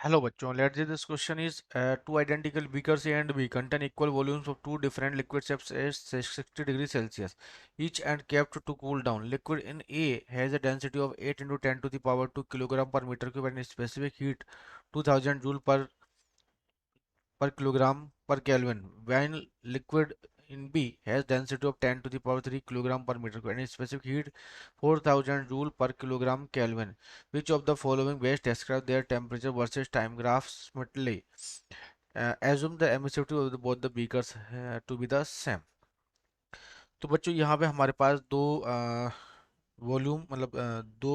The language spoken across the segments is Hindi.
Hello बच्चों, let's see this question is two identical beakers A and B contain equal volumes of two different liquid shapes at 60 degrees Celsius, each and kept to cool down. Liquid in A has a density of 8 into 10 to the power 2 kilogram per meter cube and specific heat 2000 joule per kilogram per Kelvin. When liquid in B has density of 10 to the power 3 kilogram per meter cube and specific heat 4000 joule per kilogram Kelvin. Which of the following best describe their temperature versus time graphs smartly? Assume the emissivity of both the beakers to be the same. तो बच्चों यहाँ पे हमारे पास दो वॉल्यूम मतलब दो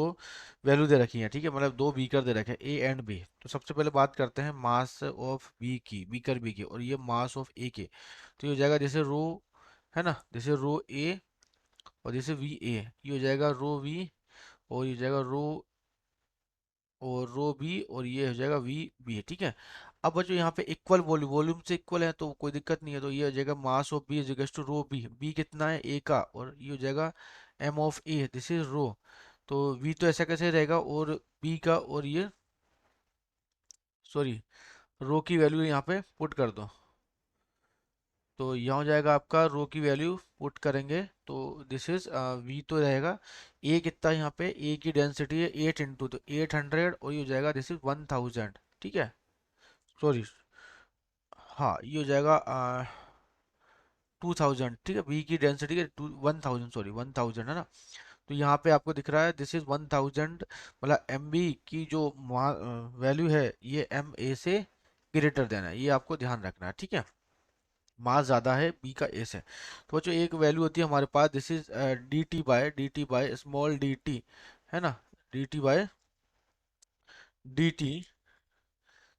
वैल्यू दे रखी है, ठीक है, मतलब दो बीकर दे रखे हैं ए एंड बी। तो सबसे पहले बात करते हैं मास ऑफ बी की, बीकर बी की, और ये मास ऑफ ए के। तो ये हो जाएगा जैसे रो है ना, जैसे रो ए और जैसे वी ए, ये हो जाएगा रो वी, और ये हो जाएगा रो और रो बी, और ये हो जाएगा वी बी, ठीक है। अब बच्चों यहाँ पे इक्वल वॉल्यूम, वॉल्यूम से इक्वल है तो कोई दिक्कत नहीं है, तो ये हो जाएगा mass of B is two rho B. B कितना है ए का, और ये हो जाएगा M of A, this is rho. तो वी तो ऐसा कैसे रहेगा, और बी का, और ये सॉरी रो की वैल्यू यहाँ पे पुट कर दो। तो यहाँ हो जाएगा आपका रो की वैल्यू पुट करेंगे तो दिस इज वी तो रहेगा। ए कितना है यहाँ पे, ए की डेंसिटी है 8 इंटू, तो 800, और ये हो जाएगा दिस इज 1000, ठीक है। सॉरी, हाँ ये हो जाएगा 2000, ठीक है। बी की डेंसिटी है 1000, सॉरी 1000 है ना। तो यहाँ पे आपको दिख रहा है दिस इज 1000, मतलब एम बी की जो वैल्यू है ये एम ए से ग्रेटर देना है, ये आपको ध्यान रखना है, ठीक है। मास ज्यादा है बी का ए से। तो बच्चों एक वैल्यू होती है हमारे पास, this is D T by small D T, है ना, डी टी,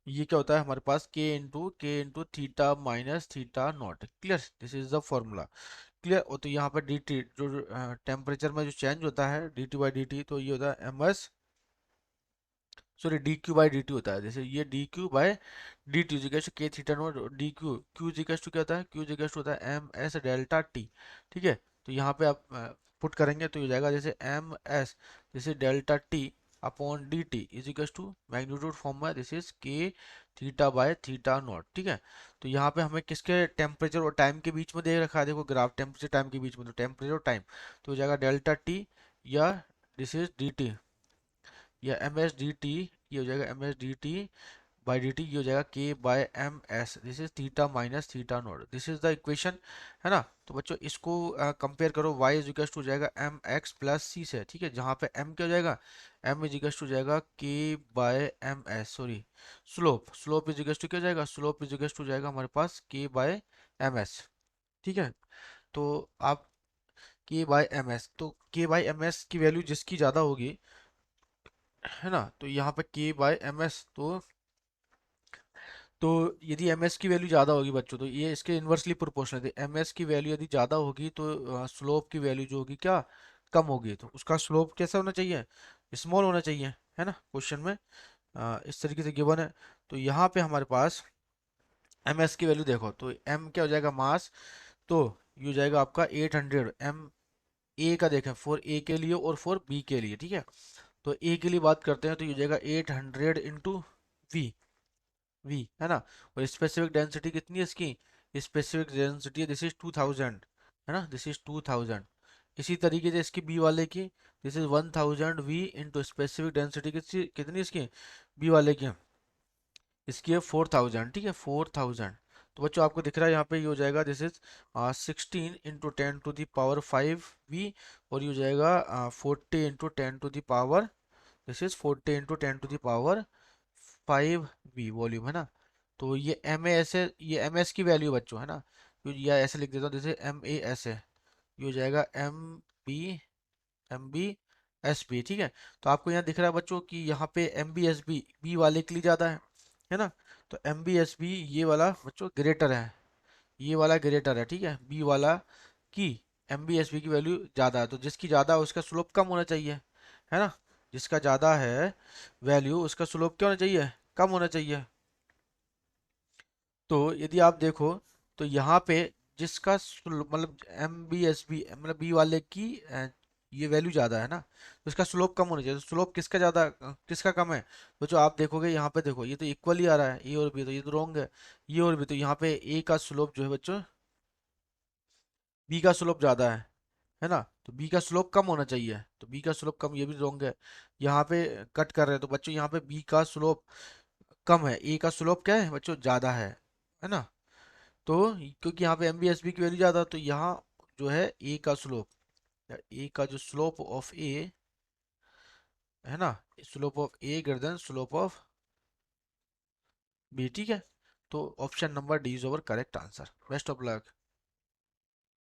ये क्या होता है हमारे पास के into theta minus theta not. Clear, this is the formula. Clear. और तो यहाँ पर डी टी जो टेम्परेचर में जो चेंज होता है D T by D T, तो ये होता है M S, sorry D Q by D T होता है। जैसे ये D Q by D T जिकस के theta naught D Q, Q जिकस टू क्या होता है, क्यू जिकस टू होता है एम एस डेल्टा टी, ठीक है। तो यहाँ पे आप पुट करेंगे तो ये जाएगा जैसे एम एस, जैसे delta T upon D T is equal to magnitude form में this is K theta by theta naught, ठीक है। तो यहाँ पे हमें किसके टेम्परेचर और टाइम के बीच में दे रखा है, देखो ग्राफ टेम्परेचर टाइम के बीच में, तो टेम्परेचर और टाइम, तो हो जाएगा डेल्टा टी या दिस इज डी टी या एम एस डी टी, ये हो जाएगा M S D T by D T, ये हो जाएगा K by M S, this is theta minus theta naught, this is the equation, है ना। तो बच्चों इसको कंपेयर करो, y इज इक्वल टू जाएगा एम एक्स प्लस सी से, ठीक है, जहाँ पे m क्या हो जाएगा, m इज इक्वल टू जाएगा K by M S, sorry slope, slope is equal to क्या हो जाएगा, स्लोप इज इक्वल टू जाएगा हमारे पास के बाय एम एस, ठीक है। तो आप के बाय एम एस, तो के बाय एम एस की वैल्यू जिसकी ज़्यादा होगी, है ना, तो यहाँ पे के बाय एम एस, तो यदि एम एस की वैल्यू ज़्यादा होगी बच्चों, तो ये इसके इन्वर्सली प्रोपोर्शनल है। एम एस की वैल्यू यदि ज़्यादा होगी तो स्लोप की वैल्यू जो होगी क्या, कम होगी। तो उसका स्लोप कैसा होना चाहिए, स्मॉल होना चाहिए, है ना। क्वेश्चन में इस तरीके से गिवन है। तो यहाँ पे हमारे पास एम एस की वैल्यू देखो, तो एम क्या हो जाएगा मास, तो ये हो जाएगा आपका 800 एम ए का, देखें फॉर ए के लिए और फॉर बी के लिए, ठीक है। तो ए के लिए बात करते हैं तो ये हो जाएगा 800 इंटू वी, वी है ना। और स्पेसिफिक डेंसिटी कितनी है इसकी, स्पेसिफिक डेंसिटी है दिस इज 2000, है ना, दिस इज 2000। इसी तरीके से इसकी बी वाले की this is 1000 V into specific density कितनी कितनी इसकी बी वाले की, इसकी है 4000, ठीक है 4000। तो बच्चों आपको दिख रहा है यहाँ पे ये हो जाएगा दिस इज 16 इंटू 10⁵ और ये हो जाएगा 40 into 10⁵, this is 40 into 10⁵ volume, है ना। तो ये एम ए एस है, ये एम एस की वैल्यू बच्चों, है ना। तो या ऐसे लिख देता हूँ जैसे एम ए एस है, ये हो जाएगा B M B S B, ठीक है। तो आपको यहाँ दिख रहा है बच्चों कि यहाँ पे M B S B B वाले के लिए ज़्यादा है ना। तो एम बी एस बी ये वाला बच्चों ग्रेटर है, ये वाला ग्रेटर है, ठीक है, बी वाला की एम बी एस बी की वैल्यू ज़्यादा है। तो जिसकी ज़्यादा है उसका स्लोप कम होना चाहिए, है ना। जिसका ज़्यादा है वैल्यू उसका स्लोप क्या होना चाहिए, कम होना चाहिए। तो यदि आप देखो तो यहाँ पे जिसका मतलब एम बी एस बी मतलब बी वाले की ये वैल्यू ज़्यादा है ना, तो इसका स्लोप कम होना चाहिए। तो स्लोप किसका ज़्यादा किसका कम है? तो जो आप देखोगे यहाँ पे, देखो ये तो इक्वल ही आ रहा है, ए और बी, तो ये तो रॉन्ग है। ये और बी, तो यहाँ पे ए का स्लोप जो है बच्चों, बी का स्लोप ज़्यादा है ना, तो बी का स्लोप कम होना चाहिए, तो बी का स्लोप कम, ये भी रॉन्ग है। यहाँ पे कट कर रहे हैं तो बच्चों यहाँ पे बी का स्लोप कम है, ए का स्लोप क्या है बच्चों, ज़्यादा है ना। तो क्योंकि यहाँ पे एम बी एस बी की वैल्यू ज़्यादा, तो यहाँ जो है ए का स्लोप, ए का जो स्लोप ऑफ ए है ना, slope of A greater than slope of B, ठीक है। तो option number D is over correct answer. Best of luck.